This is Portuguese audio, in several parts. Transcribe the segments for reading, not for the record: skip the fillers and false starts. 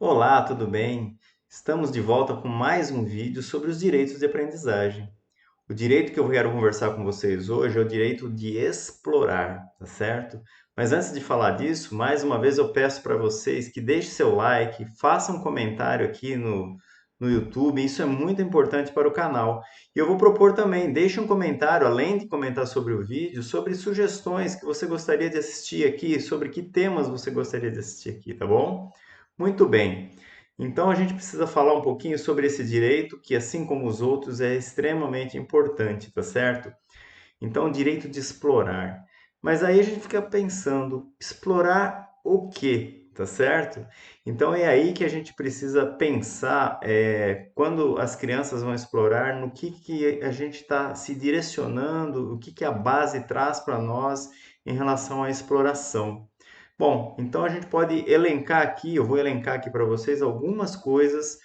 Olá, tudo bem? Estamos de volta com mais um vídeo sobre os direitos de aprendizagem. O direito que eu quero conversar com vocês hoje é o direito de explorar, tá certo? Mas antes de falar disso, mais uma vez eu peço para vocês que deixem seu like, façam um comentário aqui no YouTube, isso é muito importante para o canal. E eu vou propor também, deixe um comentário, além de comentar sobre o vídeo, sobre sugestões que você gostaria de assistir aqui, sobre que temas você gostaria de assistir aqui, tá bom? Muito bem. Então a gente precisa falar um pouquinho sobre esse direito que, assim como os outros, é extremamente importante, tá certo? Então, o direito de explorar. Mas aí a gente fica pensando, explorar o quê? Tá certo? Então é aí que a gente precisa pensar quando as crianças vão explorar, no que a gente está se direcionando, o que a base traz para nós em relação à exploração. Bom, então a gente pode elencar aqui, eu vou elencar aqui para vocês algumas coisas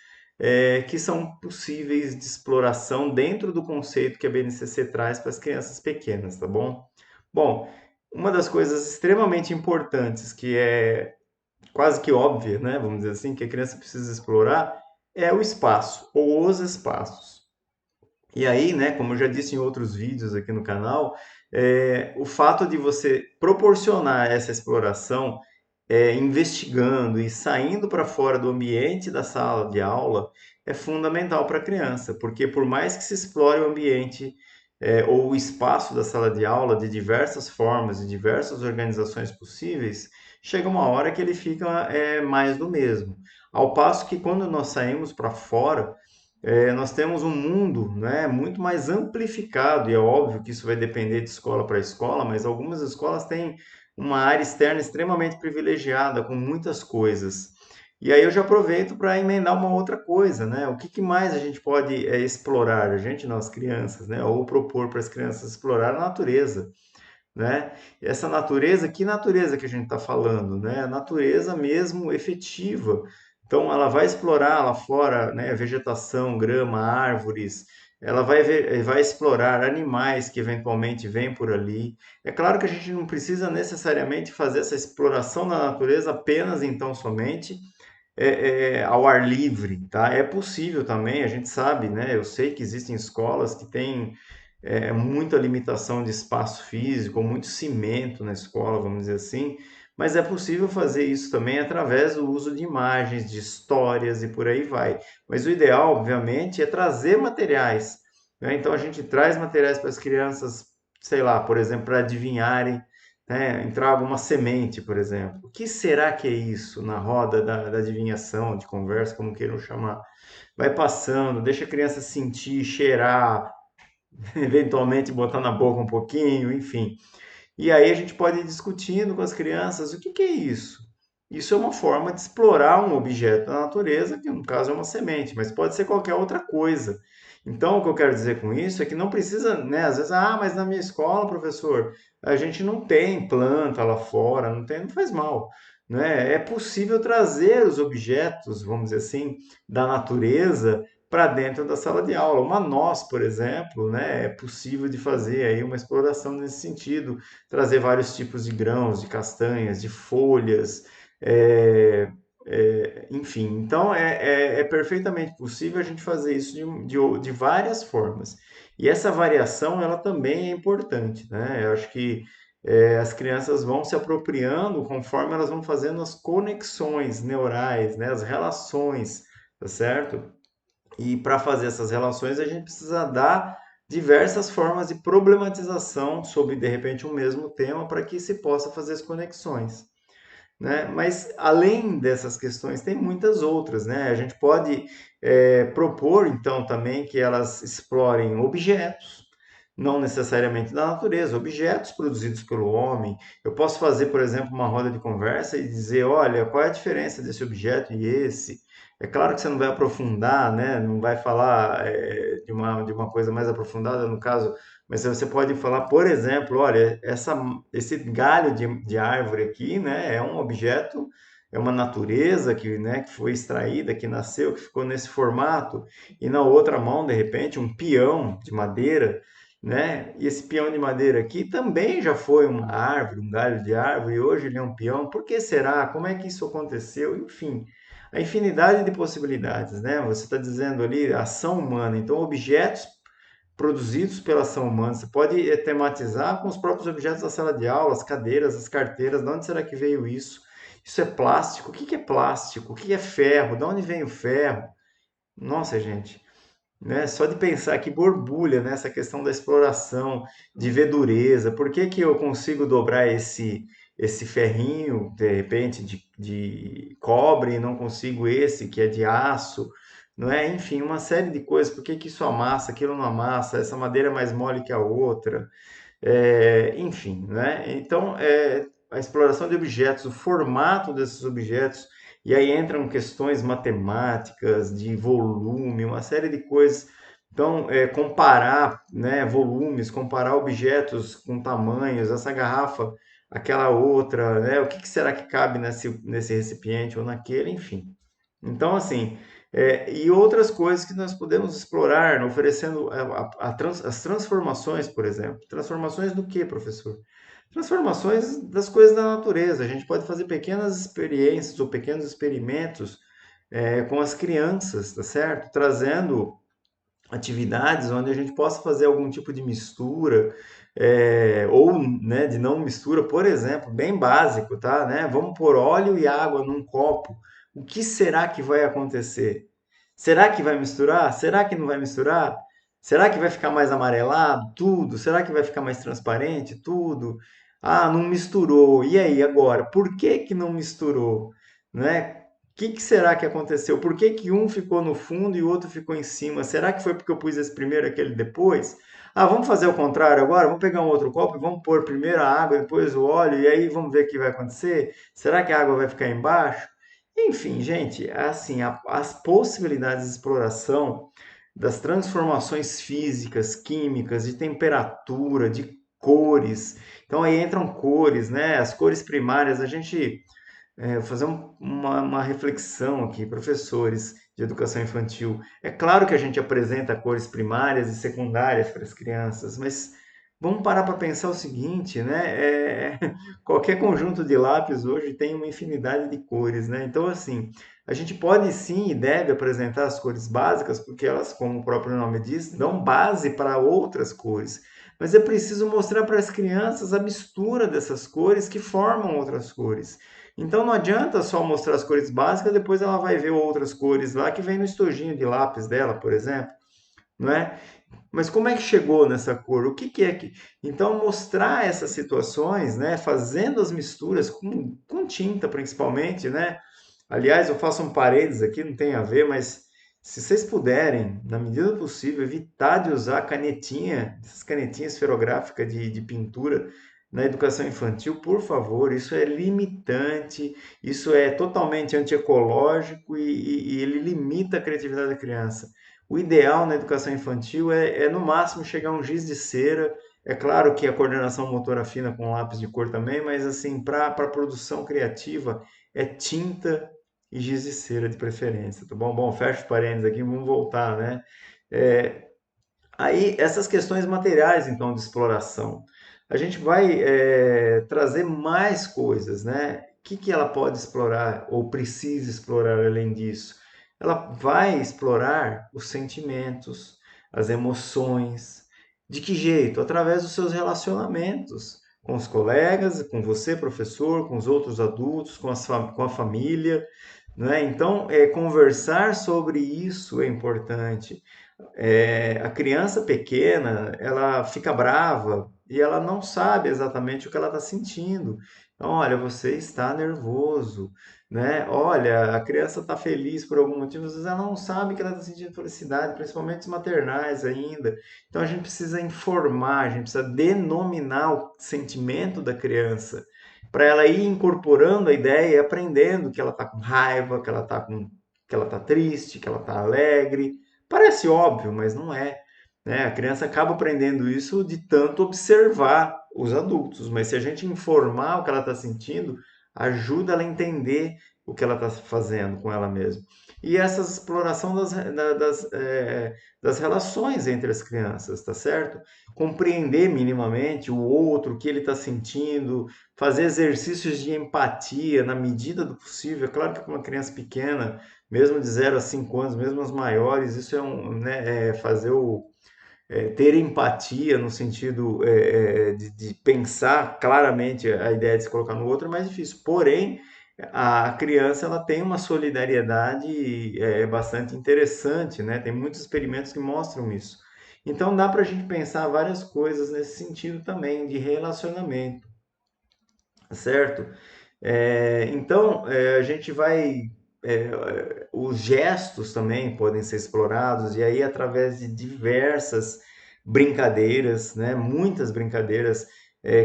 que são possíveis de exploração dentro do conceito que a BNCC traz para as crianças pequenas, tá bom? Bom, uma das coisas extremamente importantes, que é quase que óbvia, né, vamos dizer assim, que a criança precisa explorar, é o espaço, ou os espaços. E aí, né, como eu já disse em outros vídeos aqui no canal, o fato de você proporcionar essa exploração, investigando e saindo para fora do ambiente da sala de aula, é fundamental para a criança, porque por mais que se explore o ambiente, ou o espaço da sala de aula de diversas formas, de diversas organizações possíveis, chega uma hora que ele fica mais do mesmo. Ao passo que quando nós saímos para fora, nós temos um mundo, né, muito mais amplificado, e é óbvio que isso vai depender de escola para escola, mas algumas escolas têm uma área externa extremamente privilegiada, com muitas coisas. E aí eu já aproveito para emendar uma outra coisa, né? O que mais a gente pode explorar, a gente, nós crianças, né? Ou propor para as crianças explorar a natureza, né? Essa natureza, que natureza que a gente está falando, né? A natureza mesmo efetiva. Então, ela vai explorar lá fora, né, vegetação, grama, árvores, ela vai explorar animais que eventualmente vêm por ali. É claro que a gente não precisa necessariamente fazer essa exploração da natureza apenas então somente ao ar livre, tá? É possível também, a gente sabe, né? Eu sei que existem escolas que têm muita limitação de espaço físico, muito cimento na escola, vamos dizer assim, mas é possível fazer isso também através do uso de imagens, de histórias e por aí vai. Mas o ideal, obviamente, é trazer materiais, né? Então a gente traz materiais para as crianças, sei lá, por exemplo, para adivinharem, né? Entrar alguma semente, por exemplo. O que será que é isso na roda da adivinhação, de conversa, como queiram chamar? Vai passando, deixa a criança sentir, cheirar, eventualmente botar na boca um pouquinho, enfim. E aí a gente pode ir discutindo com as crianças o que é isso. Isso é uma forma de explorar um objeto da natureza, que no caso é uma semente, mas pode ser qualquer outra coisa. Então, o que eu quero dizer com isso é que não precisa, né? Às vezes, mas na minha escola, professor, a gente não tem planta lá fora, não tem, não faz mal, né? É possível trazer os objetos, vamos dizer assim, da natureza para dentro da sala de aula. Uma noz, por exemplo, né? É possível de fazer aí uma exploração nesse sentido, trazer vários tipos de grãos, de castanhas, de folhas, enfim. Então, é perfeitamente possível a gente fazer isso de várias formas. E essa variação, ela também é importante, né? Eu acho que as crianças vão se apropriando conforme elas vão fazendo as conexões neurais, né? As relações, tá certo? E para fazer essas relações, a gente precisa dar diversas formas de problematização sobre, de repente, um mesmo tema para que se possa fazer as conexões, né? Mas, além dessas questões, tem muitas outras, né? A gente pode propor, então, também que elas explorem objetos, não necessariamente da natureza, objetos produzidos pelo homem. Eu posso fazer, por exemplo, uma roda de conversa e dizer, olha, qual é a diferença desse objeto e esse? É claro que você não vai aprofundar, né? Não vai falar de uma coisa mais aprofundada, no caso, mas você pode falar, por exemplo, olha, esse galho de árvore aqui, né, é um objeto, é uma natureza que, né, que foi extraída, que nasceu, que ficou nesse formato, e na outra mão, de repente, um peão de madeira, né? E esse peão de madeira aqui também já foi uma árvore, um galho de árvore, e hoje ele é um peão. Por que será? Como é que isso aconteceu? Enfim, a infinidade de possibilidades, né? Você está dizendo ali ação humana, então objetos produzidos pela ação humana. Você pode tematizar com os próprios objetos da sala de aula, as cadeiras, as carteiras. De onde será que veio isso? Isso é plástico? O que é plástico? O que é ferro? De onde vem o ferro? Nossa, gente, né? Só de pensar que borbulha nessa questão da exploração, de ver dureza. Por que que eu consigo dobrar esse ferrinho, de repente, de cobre e não consigo esse que é de aço? Não é? Enfim, uma série de coisas. Por que que isso amassa, aquilo não amassa? Essa madeira é mais mole que a outra? Enfim, né? Então, a exploração de objetos, o formato desses objetos, e aí entram questões matemáticas, de volume, uma série de coisas. Então, comparar, né, volumes, comparar objetos com tamanhos, essa garrafa, aquela outra, né? O que que será que cabe nesse recipiente ou naquele, enfim. Então, assim, e outras coisas que nós podemos explorar, oferecendo as transformações, por exemplo. Transformações do que, professor? Transformações das coisas da natureza. A gente pode fazer pequenas experiências ou pequenos experimentos com as crianças, tá certo? Trazendo atividades onde a gente possa fazer algum tipo de mistura, ou né, de não mistura, por exemplo, bem básico, tá? Né? Vamos pôr óleo e água num copo. O que será que vai acontecer? Será que vai misturar? Será que não vai misturar? Será que vai ficar mais amarelado? Tudo. Será que vai ficar mais transparente? Tudo. Ah, não misturou. E aí, agora? Por que que não misturou? Né? Que será que aconteceu? Por que que um ficou no fundo e o outro ficou em cima? Será que foi porque eu pus esse primeiro e aquele depois? Ah, vamos fazer o contrário agora? Vamos pegar um outro copo e vamos pôr primeiro a água, depois o óleo, e aí vamos ver o que vai acontecer? Será que a água vai ficar embaixo? Enfim, gente, assim, as possibilidades de exploração das transformações físicas, químicas, de temperatura, de cores. Então aí entram cores, né? As cores primárias, a gente vou fazer uma reflexão aqui, professores de educação infantil. É claro que a gente apresenta cores primárias e secundárias para as crianças, mas vamos parar para pensar o seguinte, né? Qualquer conjunto de lápis hoje tem uma infinidade de cores, né? Então, assim, a gente pode sim e deve apresentar as cores básicas, porque elas, como o próprio nome diz, dão base para outras cores. Mas é preciso mostrar para as crianças a mistura dessas cores que formam outras cores. Então não adianta só mostrar as cores básicas, depois ela vai ver outras cores lá que vem no estojinho de lápis dela, por exemplo, não é? Mas como é que chegou nessa cor? O que que é que... Então mostrar essas situações, né, fazendo as misturas com tinta principalmente, né? Aliás, eu faço um paredes aqui, não tem a ver, mas se vocês puderem, na medida do possível, evitar de usar canetinha, essas canetinhas esferográficas de pintura na educação infantil, por favor, isso é limitante, isso é totalmente antiecológico e ele limita a criatividade da criança. O ideal na educação infantil no máximo, chegar a um giz de cera. É claro que a coordenação motora fina com lápis de cor também, mas assim, para produção criativa, é tinta e giz de cera de preferência, tá bom? Bom, fecha os parênteses aqui, vamos voltar, né? É, Aí, essas questões materiais, então, de exploração. A gente vai trazer mais coisas, né? O que que ela pode explorar ou precisa explorar além disso? Ela vai explorar os sentimentos, as emoções. De que jeito? Através dos seus relacionamentos com os colegas, com você, professor, com os outros adultos, com a família, né? Então, conversar sobre isso é importante. A criança pequena, ela fica brava e ela não sabe exatamente o que ela está sentindo. Então, olha, você está nervoso, né? Olha, a criança está feliz por algum motivo, às vezes ela não sabe que ela está sentindo felicidade, principalmente os maternais ainda. Então, a gente precisa informar, a gente precisa denominar o sentimento da criança, para ela ir incorporando a ideia e aprendendo que ela está com raiva, que ela está triste, que ela está alegre. Parece óbvio, mas não é, né? A criança acaba aprendendo isso de tanto observar os adultos, mas se a gente informar o que ela está sentindo, ajuda ela a entender o que ela está fazendo com ela mesma. E essa exploração das relações entre as crianças, tá certo? Compreender minimamente o outro, o que ele está sentindo, fazer exercícios de empatia na medida do possível. É claro que com uma criança pequena, mesmo de 0 a 5 anos, mesmo as maiores, isso é né, fazer ter empatia no sentido de pensar claramente a ideia de se colocar no outro é mais difícil. Porém, a criança ela tem uma solidariedade bastante interessante, né? Tem muitos experimentos que mostram isso. Então dá para a gente pensar várias coisas nesse sentido também de relacionamento, certo? A gente vai. Os gestos também podem ser explorados, e aí, através de diversas brincadeiras, né? Muitas brincadeiras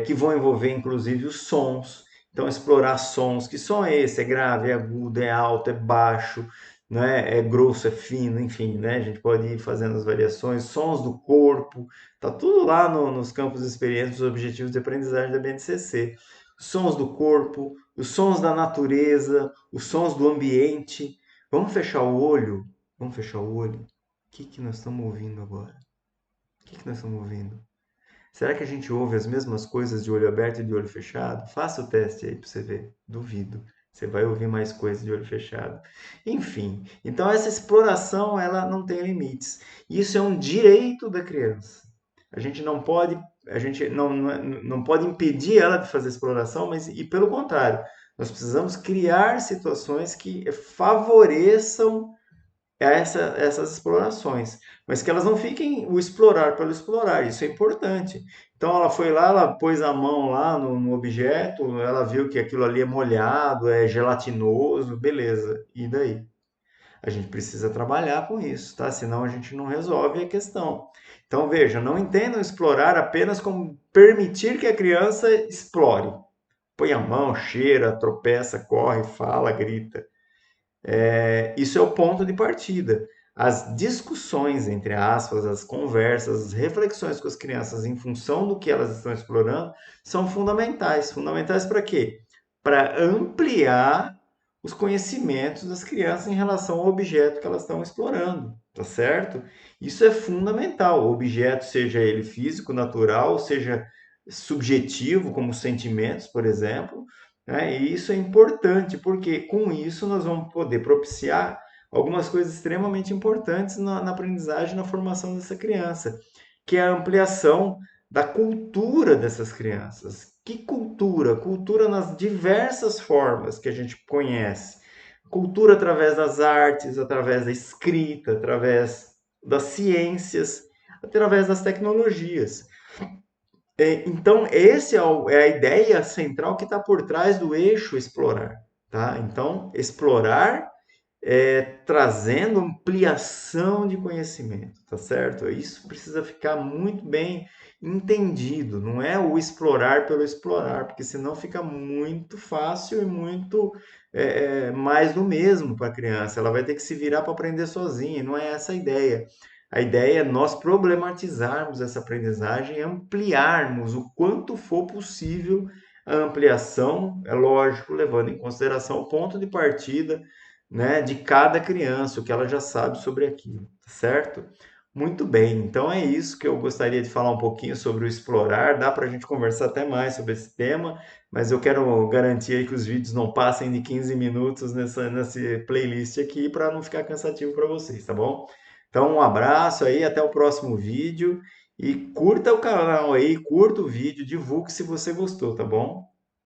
que vão envolver inclusive os sons. Então, explorar sons. Que som é esse? É grave, é agudo, é alto, é baixo, né? É grosso, é fino, enfim, né? A gente pode ir fazendo as variações. Sons do corpo, tá tudo lá nos campos de experiência dos objetivos de aprendizagem da BNCC. Sons do corpo, os sons da natureza, os sons do ambiente. Vamos fechar o olho? Vamos fechar o olho? O que nós estamos ouvindo agora? O que nós estamos ouvindo? Será que a gente ouve as mesmas coisas de olho aberto e de olho fechado? Faça o teste aí para você ver. Duvido. Você vai ouvir mais coisas de olho fechado. Enfim, então essa exploração ela não tem limites. Isso é um direito da criança. A gente não pode impedir ela de fazer exploração, mas e pelo contrário, nós precisamos criar situações que favoreçam essas explorações, mas que elas não fiquem o explorar pelo explorar, isso é importante. Então ela foi lá, ela pôs a mão lá no objeto, ela viu que aquilo ali é molhado, é gelatinoso, beleza, e daí? A gente precisa trabalhar com isso, tá? Senão a gente não resolve a questão. Então veja, não entendam explorar apenas como permitir que a criança explore. Põe a mão, cheira, tropeça, corre, fala, grita. Isso é o ponto de partida. As discussões, entre aspas, as conversas, as reflexões com as crianças em função do que elas estão explorando são fundamentais. Fundamentais para quê? Para ampliar os conhecimentos das crianças em relação ao objeto que elas estão explorando, tá certo? Isso é fundamental. O objeto, seja ele físico, natural, seja subjetivo, como sentimentos, por exemplo, né? E isso é importante, porque com isso nós vamos poder propiciar algumas coisas extremamente importantes na aprendizagem e na formação dessa criança, que é a ampliação da cultura dessas crianças. Que cultura? Cultura nas diversas formas que a gente conhece. Cultura através das artes, através da escrita, através das ciências, através das tecnologias. Então, esse é a ideia central que está por trás do eixo explorar, tá? Então, explorar trazendo ampliação de conhecimento, tá certo? Isso precisa ficar muito bem entendido, não é o explorar pelo explorar, porque senão fica muito fácil e muito mais do mesmo para a criança. Ela vai ter que se virar para aprender sozinha, não é essa a ideia. A ideia é nós problematizarmos essa aprendizagem e ampliarmos o quanto for possível a ampliação, é lógico, levando em consideração o ponto de partida, né, de cada criança, o que ela já sabe sobre aquilo, tá certo? Muito bem, então é isso que eu gostaria de falar um pouquinho sobre o explorar. Dá para a gente conversar até mais sobre esse tema, mas eu quero garantir aí que os vídeos não passem de 15 minutos nessa playlist aqui para não ficar cansativo para vocês, tá bom? Então, um abraço aí, até o próximo vídeo e curta o canal aí, curta o vídeo, divulgue se você gostou, tá bom?